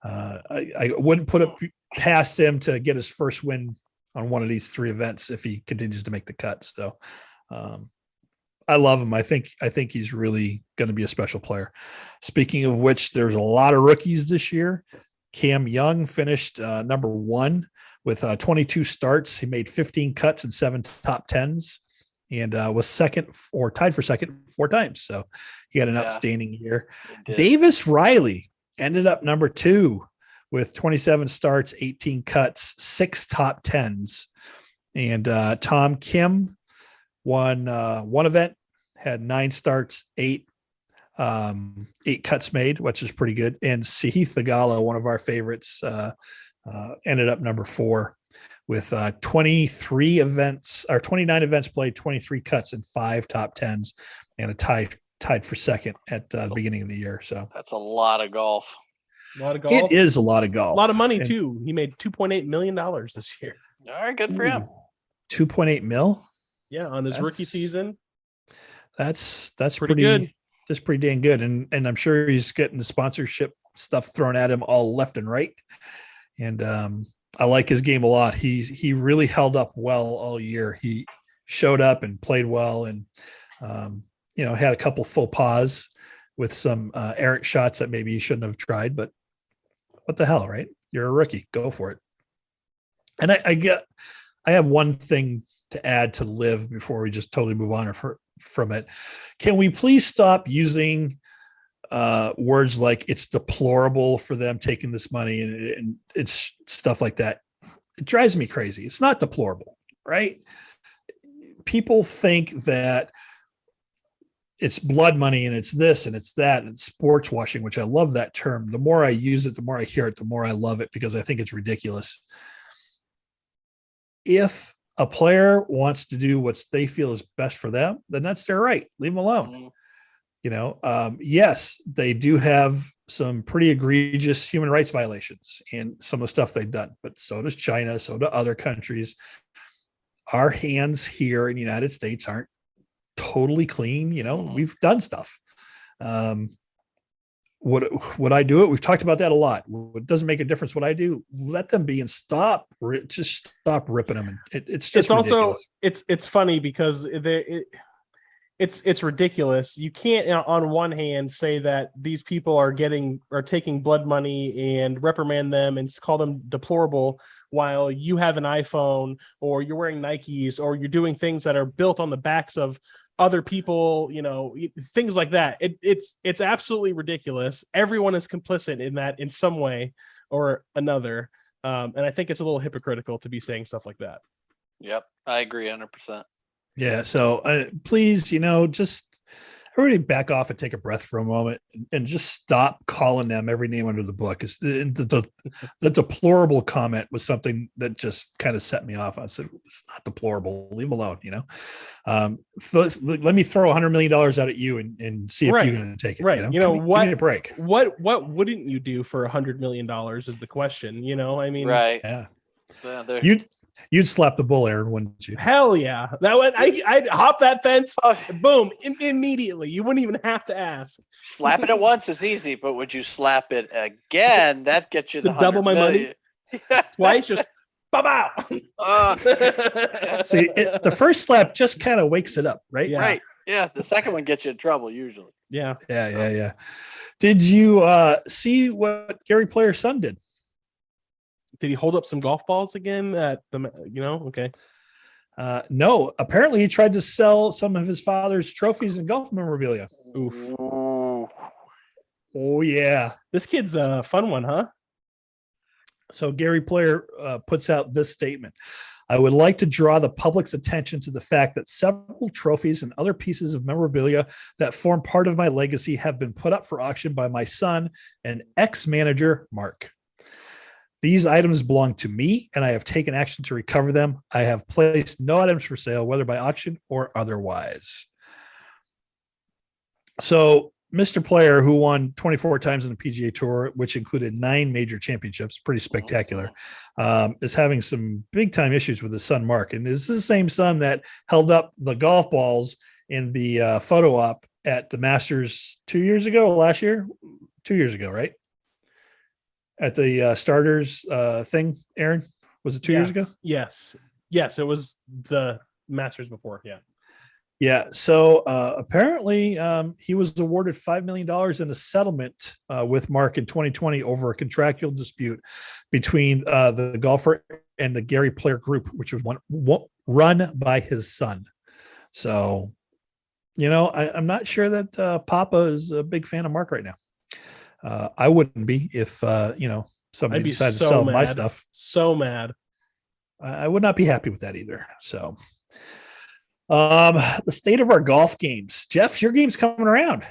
I wouldn't put it past him to get his first win on one of these 3 events if he continues to make the cut. So I love him. I think he's really going to be a special player. Speaking of which, there's a lot of rookies this year. Cam Young finished number 1 with 22 starts. He made 15 cuts and 7 top 10s. And was second or tied for second 4 times. So he had an outstanding year. Davis Riley ended up number 2 with 27 starts, 18 cuts, 6 top 10s. And Tom Kim won 1 event, had 9 starts, 8 cuts made, which is pretty good. And Sahith Thagala, one of our favorites, ended up number 4 with 23 events or 29 events played, 23 cuts and 5 top 10s, and a tied for second at the beginning of the year. So that's a lot of golf. A lot of golf. It is a lot of golf. A lot of money too. He made $2.8 million this year. All right, good for him. 2.8 mil. Yeah, on his rookie season. That's pretty good. That's pretty dang good. And I'm sure he's getting the sponsorship stuff thrown at him all left and right. And I like his game a lot. He really held up well all year. He showed up and played well, and had a couple faux pas with some errant shots that maybe he shouldn't have tried, but what the hell, right? You're a rookie, go for it. And I have one thing to add to Liv before we just totally move on from it. Can we please stop using words like it's deplorable for them taking this money and it's stuff like that? It drives me crazy. It's not deplorable, right? People think that it's blood money and it's this and it's that and it's sports washing, which I love that term. The more I use it, the more I hear it, the more I love it, because I think it's ridiculous. If a player wants to do what they feel is best for them, then that's their right. Leave them alone. Yes, they do have some pretty egregious human rights violations and some of the stuff they've done, but so does China, so do other countries. Our hands here in the United States aren't totally clean. We've done stuff. Would I do it? We've talked about that a lot. It doesn't make a difference what I do. Let them be and stop ripping them. And it's just also ridiculous. it's funny because it's ridiculous. You can't on one hand say that these people are taking blood money and reprimand them and call them deplorable while you have an iPhone or you're wearing Nikes or you're doing things that are built on the backs of other people, things like that. It's absolutely ridiculous. Everyone is complicit in that in some way or another. And I think it's a little hypocritical to be saying stuff like that. Yep. I agree 100%. Yeah. So please, just everybody back off and take a breath for a moment and just stop calling them every name under the book. The deplorable comment was something that just kind of set me off. I said, it's not deplorable. Leave them alone, let me throw $100 million out at you and see if you're going to take it. Right. Give me a break. What wouldn't you do for $100 million is the question, I mean, right. Yeah. You'd slap the bull, Aaron, wouldn't you? Hell yeah. That one, I'd hop that fence, boom, immediately. You wouldn't even have to ask. Slapping it once is easy, but would you slap it again? That gets you to double my money. Twice, just bow. See, the first slap just kind of wakes it up, right? Yeah. Right. Yeah. The second one gets you in trouble usually. Yeah. Yeah. Did you see what Gary Player's son did? Did he hold up some golf balls again at the, okay. No, apparently he tried to sell some of his father's trophies and golf memorabilia. Oof. Ooh. Oh yeah. This kid's a fun one, huh? So Gary Player puts out this statement. I would like to draw the public's attention to the fact that several trophies and other pieces of memorabilia that form part of my legacy have been put up for auction by my son and ex-manager, Mark. These items belong to me, and I have taken action to recover them. I have placed no items for sale, whether by auction or otherwise. So Mr. Player, who won 24 times on the PGA Tour, which included 9 major championships, pretty spectacular, is having some big-time issues with his son, Mark. And this is the same son that held up the golf balls in the photo op at the Masters 2 years ago, right? At the starters thing, Aaron, was it 2 years ago? Yes, it was the Masters before. Yeah. So apparently he was awarded $5 million in a settlement with Mark in 2020 over a contractual dispute between the golfer and the Gary Player group, which was run by his son. So, I'm not sure that Papa is a big fan of Mark right now. I wouldn't be if somebody decided to sell my stuff. So mad. I would not be happy with that either. So, the state of our golf games. Jeff, your game's coming around.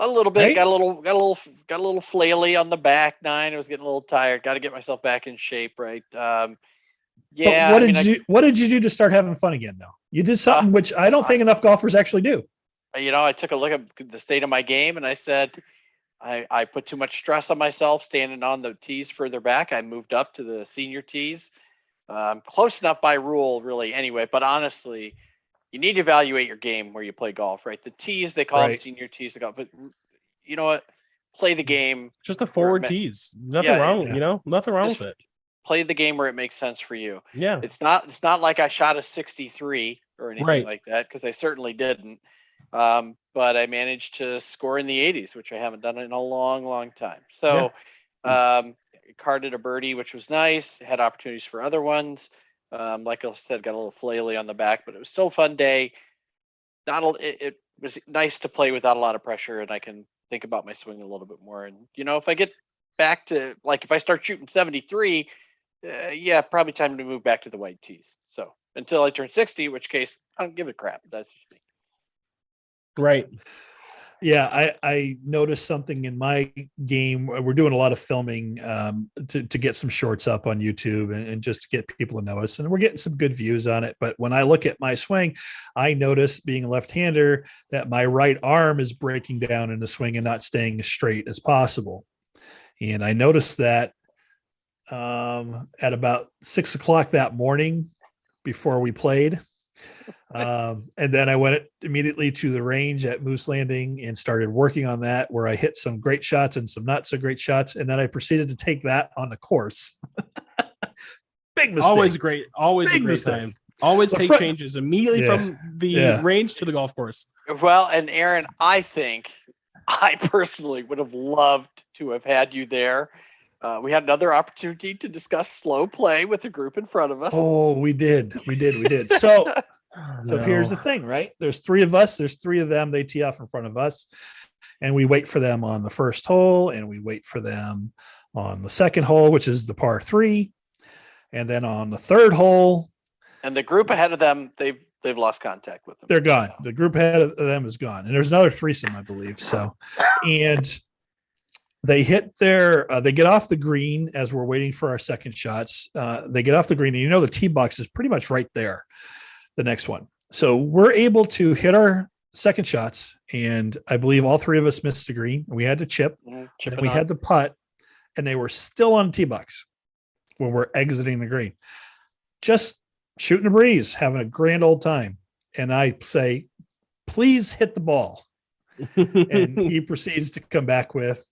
A little bit. Right? Got a little flaily on the back nine. I was getting a little tired. Got to get myself back in shape. Right. Yeah. What did you do to start having fun again though? You did something which I don't think enough golfers actually do. I took a look at the state of my game and I said, I put too much stress on myself standing on the tees further back. I moved up to the senior tees. Close enough by rule, really, anyway. But honestly, you need to evaluate your game where you play golf, right? The tees, they call them senior tees. But you know what? Play the game. Just a forward tees. Nothing wrong, nothing wrong with it. Play the game where it makes sense for you. Yeah. It's not like I shot a 63 or anything like that, because I certainly didn't. But I managed to score in the 80s, which I haven't done in a long, long time. So, carded a birdie, which was nice. Had opportunities for other ones. Like I said, got a little flaily on the back, but it was still a fun day. It was nice to play without a lot of pressure, and I can think about my swing a little bit more. And if I get back to, like, if I start shooting 73, probably time to move back to the white tees. So until I turn 60, in which case I don't give a crap. That's just me. Right. Yeah, I noticed something in my game. We're doing a lot of filming to get some shorts up on YouTube and just to get people to know us. And we're getting some good views on it. But when I look at my swing, I notice, being a left-hander, that my right arm is breaking down in the swing and not staying as straight as possible. And I noticed that at about 6 o'clock that morning before we played. And then I went immediately to the range at Moose Landing and started working on that, where I hit some great shots and some not so great shots. And then I proceeded to take that on the course. Big mistake. Always great. Always big a great mistake. Time. Always take changes immediately from the range to the golf course. Well, and Aaron, I think I personally would have loved to have had you there. We had another opportunity to discuss slow play with the group in front of us. Oh, we did. So here's the thing, right? There's three of us. There's three of them. They tee off in front of us, and we wait for them on the first hole, and we wait for them on the second hole, which is the par 3, and then on the third hole. And the group ahead of them, they've lost contact with them. They're gone. The group ahead of them is gone, and there's another threesome, I believe. So, and they hit they get off the green as we're waiting for our second shots. They get off the green, and the tee box is pretty much right there, the next one. So we're able to hit our second shots, and I believe all three of us missed the green. We had to chip, and we had to putt, and they were still on the tee box when we're exiting the green. Just shooting a breeze, having a grand old time. And I say, please hit the ball. And he proceeds to come back with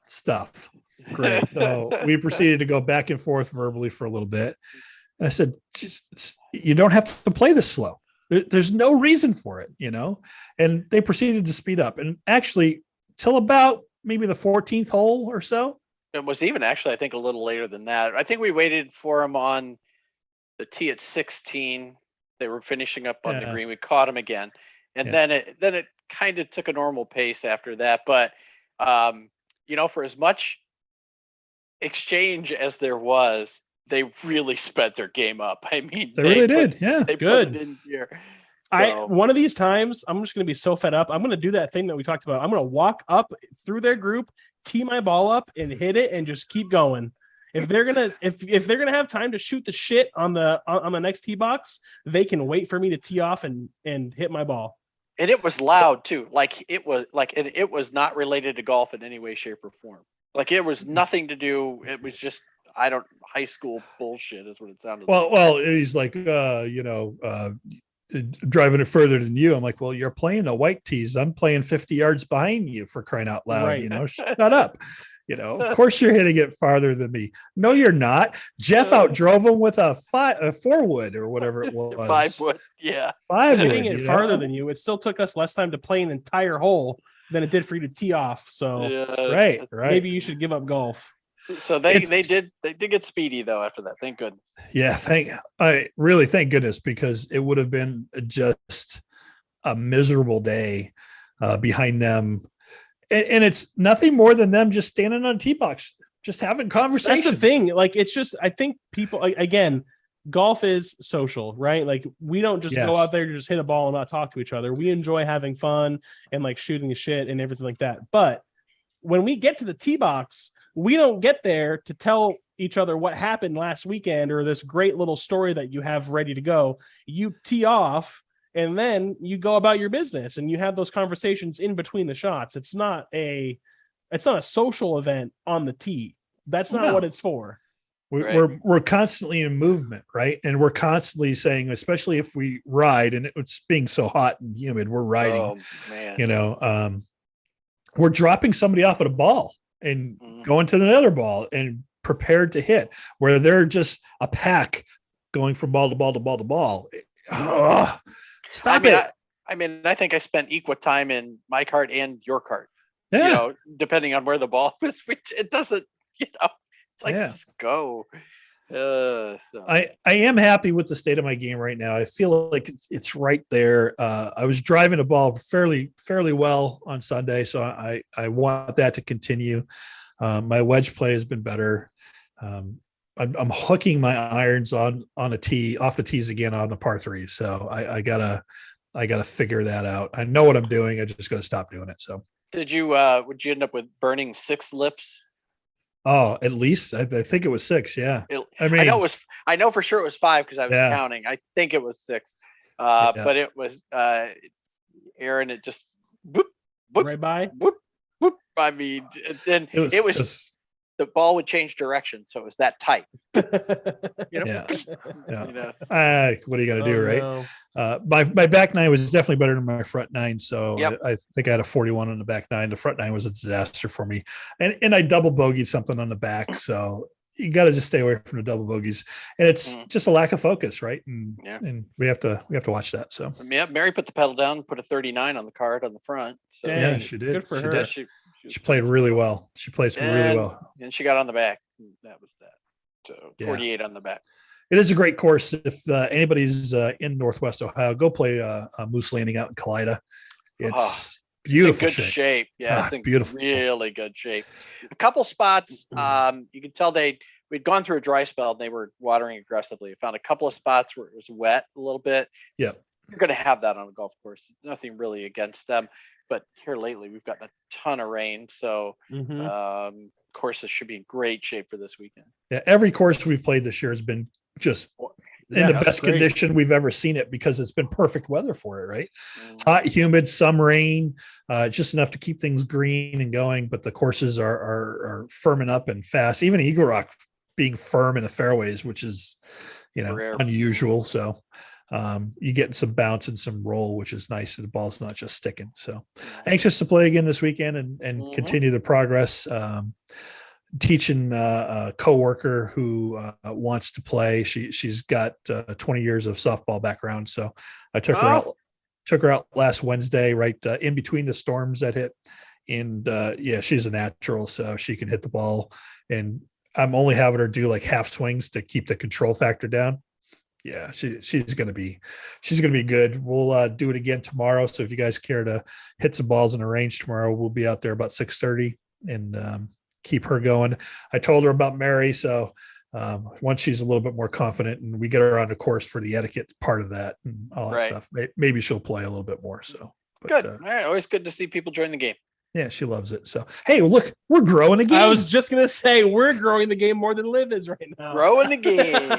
stuff. Great. So we proceeded to go back and forth verbally for a little bit. And I said, you don't have to play this slow. There's no reason for it, And they proceeded to speed up. And actually, till about maybe the 14th hole or so. It was even actually, I think, a little later than that. I think we waited for him on the tee at 16. They were finishing up on the green. We caught him again. And then it kind of took a normal pace after that. But, for as much exchange as there was, they really sped their game up. I mean, they really did. Yeah, they good. Put it in here. One of these times, I'm just going to be so fed up. I'm going to do that thing that we talked about. I'm going to walk up through their group, tee my ball up, and hit it, and just keep going. If they're gonna have time to shoot the shit on the next tee box, they can wait for me to tee off and hit my ball. And it was loud too. It was not related to golf in any way, shape, or form. Like, it was nothing to do. It was just high school bullshit is what it sounded like. Well, he's like, driving it further than you. I'm like, well, you're playing a white tees. I'm playing 50 yards behind you, for crying out loud. Right. Shut up. Of course you're hitting it farther than me. No, you're not. Jeff outdrove him with a 4-wood or whatever it was. 5-wood. Yeah. 5-wood. Hitting it farther than you. It still took us less time to play an entire hole than it did for you to tee off. So right. Maybe you should give up golf. So they did get speedy though after that. Thank goodness. Yeah, thank goodness, because it would have been just a miserable day behind them. And it's nothing more than them just standing on a tee box, just having conversations. That's the thing. Like, it's just, I think people, again, golf is social, right? Like, we don't just go out there to just hit a ball and not talk to each other. We enjoy having fun and like shooting the shit and everything like that. But when we get to the tee box, we don't get there to tell each other what happened last weekend or this great little story that you have ready to go. You tee off and then you go about your business and you have those conversations in between the shots. It's not a social event on the tee. That's not what it's for. We're constantly in movement, right? And we're constantly saying, especially if we ride and it's being so hot and humid, we're riding. Oh, man. You know, we're dropping somebody off at a ball and going to another ball and prepared to hit, where they're just a pack going from ball to ball to ball to ball. Oh, stop it. I think I spent equal time in my cart and your cart. Yeah. You know, depending on where the ball is, which it doesn't, you know, it's like, just go. So. I am happy with the state of my game right now. I feel like it's right there. I was driving the ball fairly well on Sunday, so I want that to continue. My wedge play has been better. I'm hooking my irons on a tee, off the tees again on the par 3. So I gotta figure that out. I know what I'm doing. I just gotta stop doing it. So would you end up with burning 6 lips? Oh, at least I think it was 6. Yeah. I know for sure it was 5 because I was counting. I think it was 6. But it was Aaron. It just whoop, whoop, right by. Whoop, whoop. I mean, then it was the ball would change direction, so it was that tight. You know? Yeah. You know? What are you gonna do, right? No. My back 9 was definitely better than my front 9, so I think I had a 41 on the back 9. The front 9 was a disaster for me, and I double bogeyed something on the back, so you got to just stay away from the double bogeys, and it's just a lack of focus, right? And we have to watch that. So Mary put the pedal down, put a 39 on the card on the front. So yeah, she did. Good for her. She played really well. She plays really well. And she got on the back. That was that. So 48 on the back. It is a great course. If anybody's in Northwest Ohio, go play Moose Landing out in Kalida. It's beautiful. It's in good shape. Yeah, it's in beautiful. Really good shape. A couple spots, you can tell we'd gone through a dry spell and they were watering aggressively. I found a couple of spots where it was wet a little bit. Yeah. You're going to have that on a golf course. Nothing really against them. But here lately, we've gotten a ton of rain. So courses should be in great shape for this weekend. Yeah, every course we've played this year has been just in the best condition we've ever seen it, because it's been perfect weather for it, right? Hot, humid, some rain, just enough to keep things green and going. But the courses are firming up and fast. Even Eagle Rock being firm in the fairways, which is, rare. Unusual. So you get some bounce and some roll, which is nice. The ball's not just sticking. So anxious to play again this weekend and continue the progress. Teaching a coworker who wants to play. She's got 20 years of softball background. So I took her out last Wednesday, right in between the storms that hit. And she's a natural, so she can hit the ball. And I'm only having her do like half swings to keep the control factor down. Yeah, she's gonna be good. We'll do it again tomorrow. So if you guys care to hit some balls in the range tomorrow, we'll be out there about 6:30 and keep her going. I told her about Mary, so once she's a little bit more confident and we get her on the course for the etiquette part of that and all that stuff, maybe she'll play a little bit more. So good. All right, always good to see people join the game. Yeah, she loves it. So, hey, look, we're growing the game. I was just going to say, we're growing the game more than Liv is right now. Growing the game.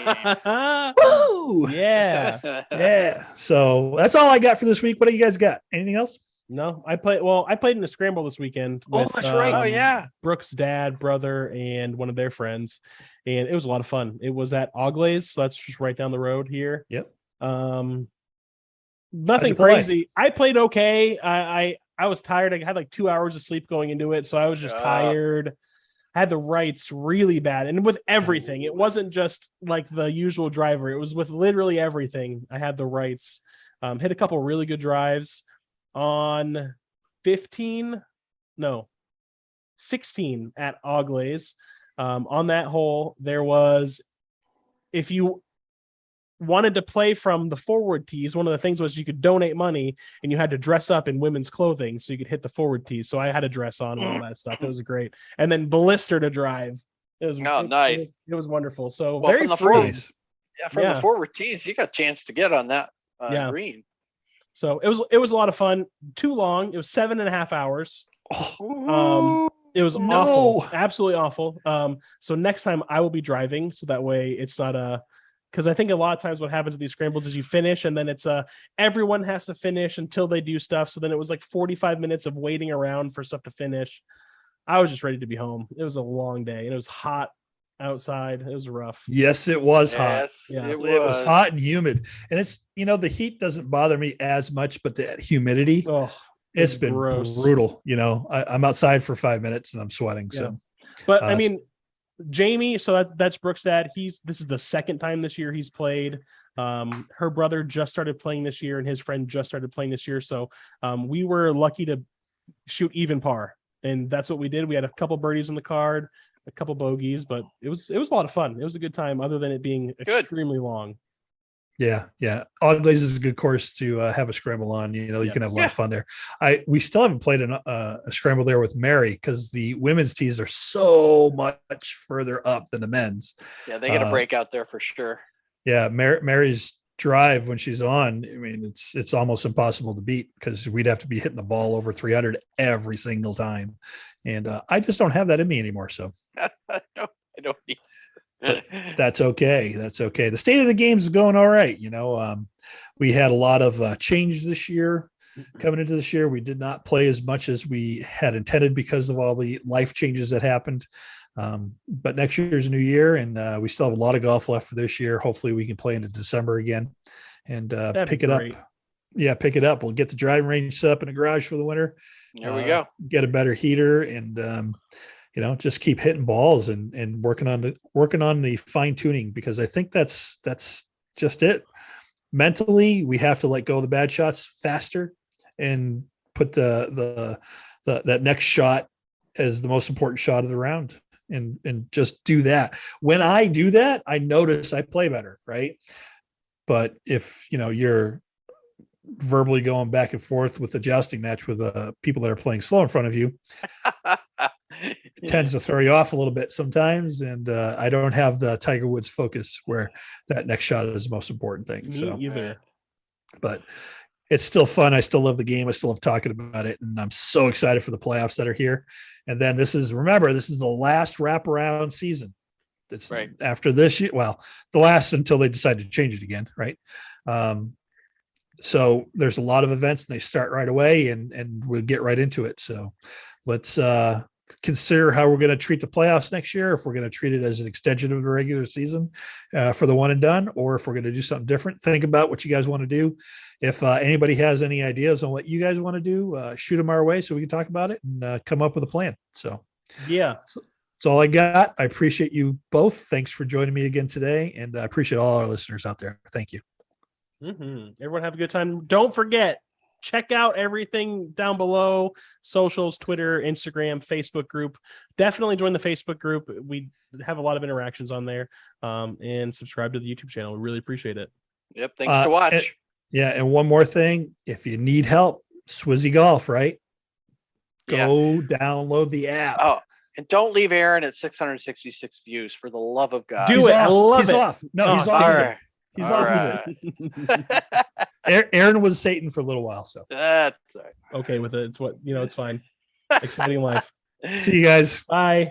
Woo! Yeah. Yeah. So that's all I got for this week. What do you guys got? Anything else? No, I played in a scramble this weekend. With, that's right. Oh, yeah. Brooke's dad, brother, and one of their friends. And it was a lot of fun. It was at Oglays, so that's just right down the road here. Yep. Nothing crazy. I played okay. I was tired. I had like 2 hours of sleep going into it, so I was just tired. I had the rights really bad, and with everything, it wasn't just like the usual driver. It was with literally everything. I had the rights. Hit a couple really good drives on 16 at Oglays. On that hole, there was, if you wanted to play from the forward tees, one of the things was you could donate money and you had to dress up in women's clothing so you could hit the forward tees. So I had a dress on and all that stuff. It was great. And then blister to drive. It was nice. It was wonderful. So very free. From Yeah, the forward tees, you got a chance to get on that green. So it was a lot of fun. Too long. It was 7.5 hours. It was awful, absolutely awful. So next time I will be driving, so that way it's not because I think a lot of times what happens at these scrambles is you finish and then it's everyone has to finish until they do stuff. So then it was like 45 minutes of waiting around for stuff to finish. I was just ready to be home. It was a long day and it was hot outside. It was rough. Yes, it was hot. Yeah, it was hot and humid. And it's, the heat doesn't bother me as much, but the humidity, it's been gross. Brutal. I'm outside for 5 minutes and I'm sweating. Yeah. So, but I mean, Jamie, so that's Brooke's dad. This is the second time this year he's played. Her brother just started playing this year and his friend just started playing this year. So we were lucky to shoot even par. And that's what we did. We had a couple birdies in the card, a couple bogeys, but it was a lot of fun. It was a good time, other than it being extremely long. Yeah. Oglaze is a good course to have a scramble on. You can have a lot of fun there. We still haven't played a scramble there with Mary because the women's tees are so much further up than the men's. Yeah, they get a break out there for sure. Yeah, Mary's drive when she's on, I mean, it's almost impossible to beat because we'd have to be hitting the ball over 300 every single time, and I just don't have that in me anymore. So no, I don't need. That's okay. The state of the game is going all right. We had a lot of change this year. Coming into this year, we did not play as much as we had intended because of all the life changes that happened. But next year's a new year, and we still have a lot of golf left for this year. Hopefully we can play into December again and pick it up. Yeah, pick it up. We'll get the driving range set up in the garage for the winter. There we go. Get a better heater and, just keep hitting balls and working on the fine tuning, because I think that's just it. Mentally, we have to let go of the bad shots faster and put that next shot as the most important shot of the round, and just do that. When I do that, I notice I play better, right? But if you're verbally going back and forth with the jousting match with people that are playing slow in front of you, it tends to throw you off a little bit sometimes. And I don't have the Tiger Woods focus where that next shot is the most important thing. But it's still fun. I still love the game. I still love talking about it. And I'm so excited for the playoffs that are here. And then this is the last wraparound season. That's right after this year. Well, the last until they decide to change it again. Right. So there's a lot of events and they start right away and we'll get right into it. So let's consider how we're going to treat the playoffs next year. If we're going to treat it as an extension of the regular season for the one and done, or if we're going to do something different. Think about what you guys want to do. If anybody has any ideas on what you guys want to do, shoot them our way so we can talk about it and come up with a plan. So that's all I got. I appreciate you both. Thanks for joining me again today. And I appreciate all our listeners out there. Thank you. Everyone have a good time. Don't forget, check out everything down below: socials, Twitter, Instagram, Facebook group. Definitely join the Facebook group. We have a lot of interactions on there. And subscribe to the YouTube channel. We really appreciate it. Yep. Thanks to watch. And one more thing. If you need help, Swizzy Golf, right? Go download the app. Oh, and don't leave Aaron at 666 views, for the love of God. Do it. I love it. He's off. No, he's off. All right. He's off with it. Aaron was Satan for a little while, so that's all right. Okay with it. It's it's fine. Exciting life. See you guys. Bye.